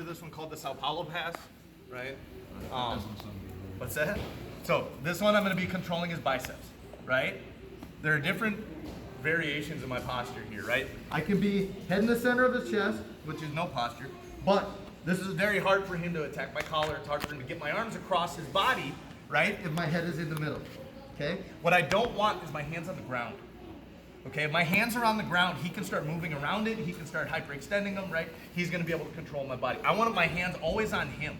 This one called the Sao Paolo pass, right? What's that? So this one I'm going to be controlling his biceps, right? There are different variations of my posture here, right? I can be head in the center of his chest, which is no posture, but this is very hard for him to attack my collar. It's hard for him to get my arms across his body, right? If my head is in the middle, okay? What I don't want is my hands on the ground. Okay, if my hands are on the ground, he can start moving around it. He can start hyperextending them, right? He's going to be able to control my body. I want my hands always on him.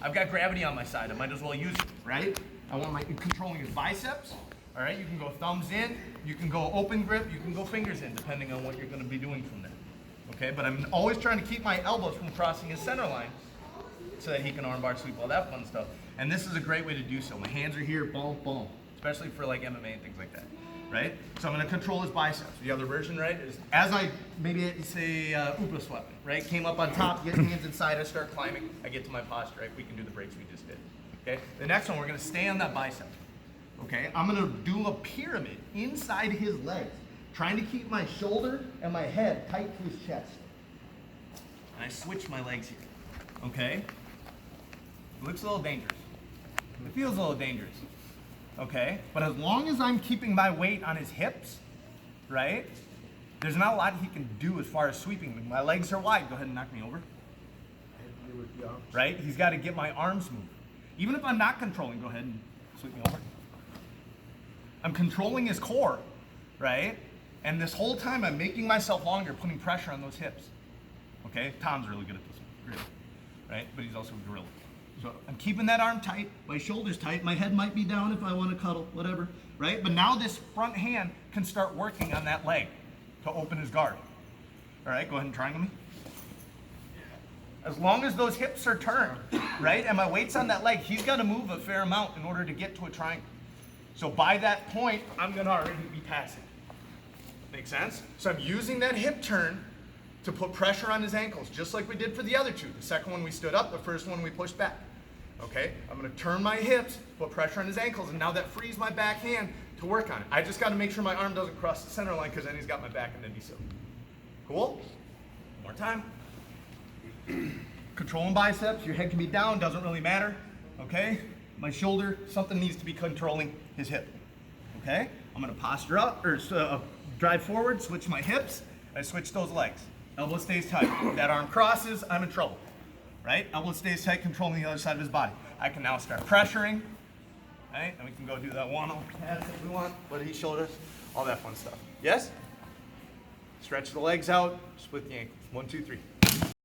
I've got gravity on my side. I might as well use it, right? I want my controlling his biceps. All right, you can go thumbs in. You can go open grip. You can go fingers in, depending on what you're going to be doing from there. Okay, but I'm always trying to keep my elbows from crossing his center line so that he can armbar sweep, all that fun stuff. And this is a great way to do so. My hands are here, boom, boom, especially for like MMA and things like that. Right? So I'm going to control his biceps. The other version, right, is as I maybe say upa swept, right? Came up on top, get hands inside, I start climbing, I get to my posture, right? We can do the breaks we just did. Okay? The next one, we're going to stay on that bicep. Okay? I'm going to do a pyramid inside his legs, trying to keep my shoulder and my head tight to his chest. And I switch my legs here. Okay? It looks a little dangerous. It feels a little dangerous. Okay, but as long as I'm keeping my weight on his hips, right, there's not a lot he can do as far as sweeping. My legs are wide. Go ahead and knock me over. Right? He's got to get my arms moving. Even if I'm not controlling, go ahead and sweep me over. I'm controlling his core, right? And this whole time I'm making myself longer, putting pressure on those hips. Okay? Tom's really good at this one. Really. Right? But he's also a gorilla. So I'm keeping that arm tight, my shoulders tight, my head might be down if I want to cuddle, whatever, right? But now this front hand can start working on that leg to open his guard. All right, go ahead and triangle me. As long as those hips are turned, right, and my weight's on that leg, he's got to move a fair amount in order to get to a triangle. So by that point, I'm going to already be passing. Make sense? So I'm using that hip turn to put pressure on his ankles, just like we did for the other two. The second one we stood up, the first one we pushed back. Okay, I'm going to turn my hips, put pressure on his ankles, and now that frees my back hand to work on it. I just got to make sure my arm doesn't cross the center line because then he's got my back and then he's silly. Cool? One more time. Controlling biceps, your head can be down, doesn't really matter. Okay, my shoulder, something needs to be controlling his hip. Okay, I'm going to posture up, or drive forward, switch my hips, I switch those legs. Elbow stays tight. If that arm crosses, I'm in trouble. Right? Elbow stays tight, controlling the other side of his body. I can now start pressuring. Right? And we can go do that one-on pass if we want, what he showed us, all that fun stuff. Yes? Stretch the legs out, split the ankles. 1, 2, 3.